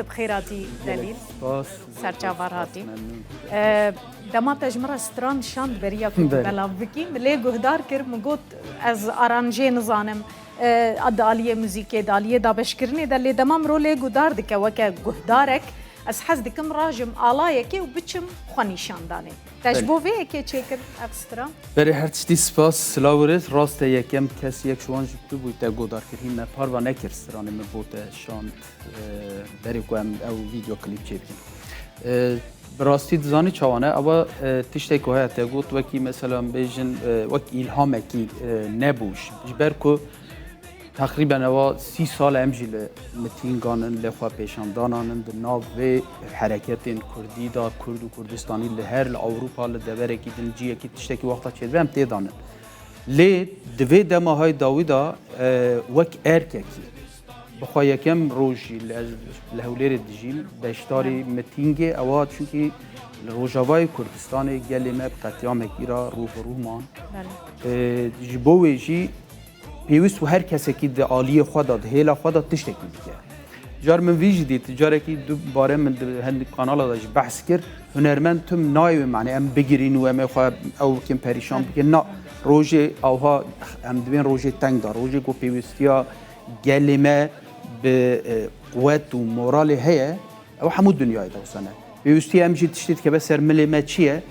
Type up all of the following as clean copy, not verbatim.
وقت بخيراتي دليل باس سرچاوار هاتی دما تجمره ستران شاند بریا کو بلاو بکی ملی گهدار کر مگوت از آرانجی نزانم ادالیه موزیک دالیه دابشکرنی دلی دمام رولی گهدار دکه وکه گهدارک از حز دکم راجم آلایکی و بچم خونیشان دانه تجربه که چیکر اکسترا برای هر چیزی سپاس سلاورت راست یکم کسی یک شوان جبت بود تا گودار کردیم من پاروا نکرد سترانه من بود شاند برای کوام او ویدیو کلیپ چیکیم براستی دزانی چوانه اما تشتی که های تا گود وکی مثلا بیشن وکی ایلهام کی نبوش جبر کو تقریبا اوا 30 سال امجیل متینگانن لخوا پیشاندانان د ناو و حرکت کردی دا کرد و کردستانی لهر اروپا لدبر کی دنجی کی تشتکی وقتا چید بهم تیدانن لی دوی دماهای داویدا وک ارککی بخوای یکم روزی لهولیر دیجیم دشتاری متینگ اوا چونکی روجاوای کردستان گلمه قطعام کیرا روح رومان جبویجی پیوست و هر کسی که د عالی خود داد هیلا خود داد تشتکی دیگه جار من ویژ دید جاره که دو باره من هند کانال داشت بحث کرد هنرمند تم نایو معنی ام بگیرین و ام خو او کم پریشان بگیر نه روزی اوها ام دوین روزی تنگ دار روزی کو پیوستیا گلمه به قوت و مورال هیا او همون دنیای دوستانه پیوستی ام جی تشتید که بس ملی چیه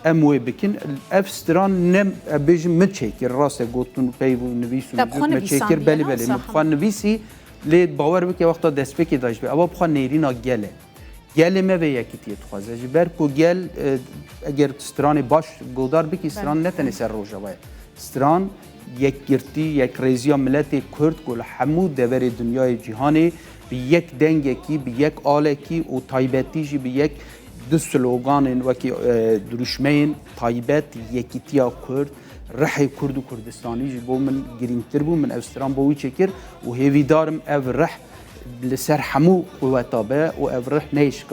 اموی بکن افستران نم بیش متشکر راسته گوتون پیو نویسون متشکر بله مخوان نویسی لی باور بکی وقتا دست بکی داشت بی اما بخوان نیرینا گله ما به یکی تیت خوازه جبر کو گل اگر ستران باش گودار بکی ستران نتنی سر روژه باید ستران یک گرتی یک ریزیا ملت کرد کل حمود دور دنیای جهانی به یک دنگی کی به یک آله کی و تایبتیجی به یک دو سلوگان وکی دروشمین تایبت یکیتیا کرد رحی کرد و کردستانی بو من گرینتر بو من استران بوی چکر و هیویدارم او رح لسر حمو قوتابه و او رح نیش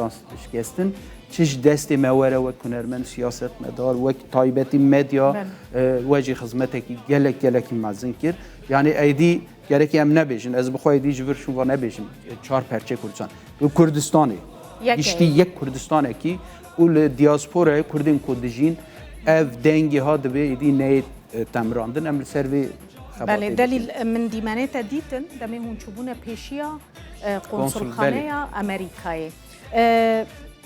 شکستن چش دست مواره و کنرمن سیاست مدار و تایبتی مدیا واجی خدمتی گلک مزن کرد یعنی ایدی گرکی هم نبیشن از بخوای دی جور شو و نبیشن چهار پرچه کردستان و کردستانی گشتی یک کردستان کی اول دیاسپورای کردین کودجین اف دنگی ها دبی ایدی نه تمراندن امر سروی بله دلیل من دیمانه تدیتن دمی هون چوبونه پیشیا قنصلخانه امریکایی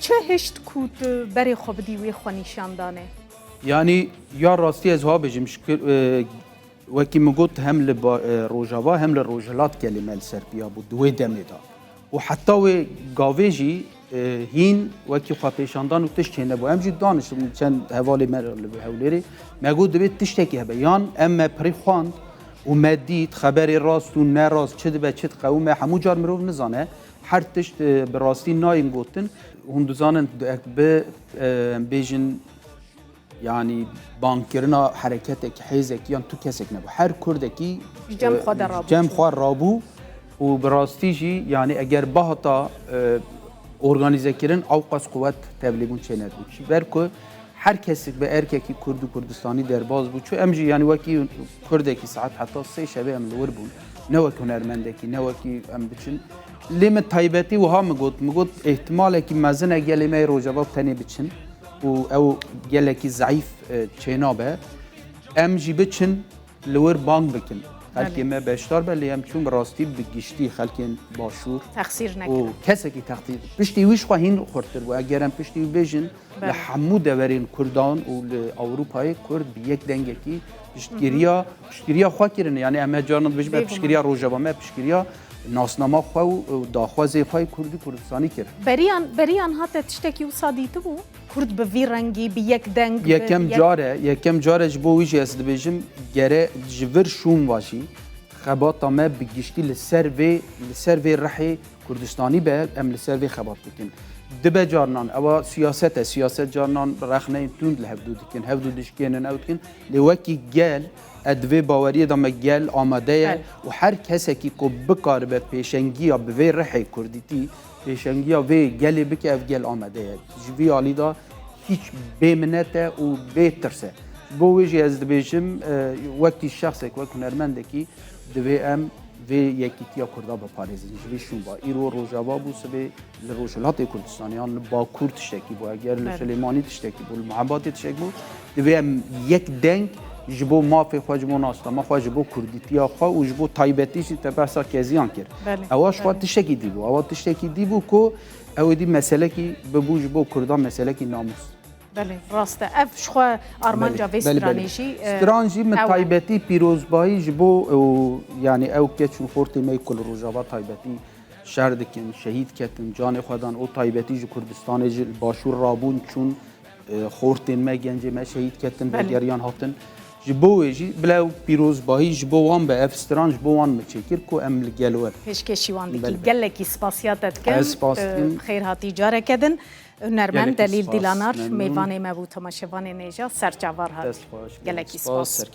چه هشت کود بری خوب دیوی خونیشان دانه یعنی یا راستی از ها بجیم وکی مگوت هم لروجاوا هم لروجلات کلمه سربیا بود دوی دمیدا و حتی و گاویجی هین وکی خواه پیشاندان و تشت هنه با امجی دانش چند حوالی هولیری مگود دوید تشتکی هبه یان اما پری خواند و مدید خبری راست و نراست چه دبه چه قومه همو جار مروف نزانه هر تشت براستی ناین گوتن هندوزانن به بیجن یعنی بانکرنا حرکت حیزک یا تو کسک نبو هر کردکی جمع خواه رابو و براستی جی یعنی اگر باهتا ارگانیزه کردن اوقاس قوت تبلیغون چه ندبود برکو هر کسی به ارککی کرد و کردستانی درباز بود چون امجی یعنی وکی کردکی ساعت حتی 3 شبه ام لور بود نه وکی هنرمندکی نه وکی ام بچن لیم تایبتی و ها مگود احتمال که مزن گلیمه روجباب تنی بچن و او گلکی ضعیف چینابه امجی بچن لور بانگ بکن خلکی ما بشتار بلی هم چون راستی بگشتی خلکین باشور تقصیر نکرد و کسی که تقصیر پشتی ویش خواهین خورتر و اگرم پشتی بیجن لحمو دورین کردان و اروپای کرد به یک دنگکی پشتگیریا خواه کرن یعنی همه جارند بجبه پشتگیریا روژاوا ما پشتگیریا ناسنامه خواه و داخوازه خواه کردی کردستانی کرد بریان حتی تشتکی و صادیته بو کرد به وی رنگی به یک دنگ یکم جاره جبو ویجی از دبیجم گره جور شوم واشی خباتا ما بگشتی لسر وی رحی کردستانی به ام لسر وی خبات بکن دبه جارنان اوا سیاست جارنان رخنه توند لحفدو دکن هفدو دشکنن او دکن لوکی گل ادوی باوری دام گل آماده و هر کسی که کو بکار به پیشنگی یا به رحی کردیتی پیشنگی یا به گلی بک اف گل آماده جوی آلیدا هیچ بیمنته و بیترسه بو ویجی از دبیجم وقتی شخص که هنرمنده کی دوی ام ve yekîtiya Kurda biparêzin ji vê şûnba îro Rojava bû sibê li Rojhilatê Kurdistanê li Bakur tiştekî bû eger li Silêmanî tiştekî bû li Mehebatê tiştek bû divê em yek deng ji bo mafê xwe ji bo nastema xwe ji bo kurdîtiya xwe û ji bo taybetî jî te behsa keziyan kir ewa ji xwe tiştekî dîbû ewa tiştekî dîbû ku ew ê dî meselekî bibû ji bo Kurdan meselekî namus بله راسته اف شخوا آرمانجا و استراتژی استراتژی من تایبەتی پیرۆزبایی ji bo yani ew keç û fortê me kul Rojava taybetî şer dikin şehîd ketin canê xwedan o taybetî ji Kurdistanê ji başûr rabûn çûn xortên me gencê me şehîd ketin vegeriyan hatin ji bo wê jî bila ew pîrozbahî ji bo wan be ev stran ji bo wan me çêkir ku em li gel we pêşkêşî wan dikî gelekî spasiya te dikim Ez spas dikim. xêr hatî carek edin Hunermend Gelekî Delîl spas, Dîlanar memnûn. mêvanê me bû temaşevanê nêja serçavar hat Dest xweş, gelekî spas, spas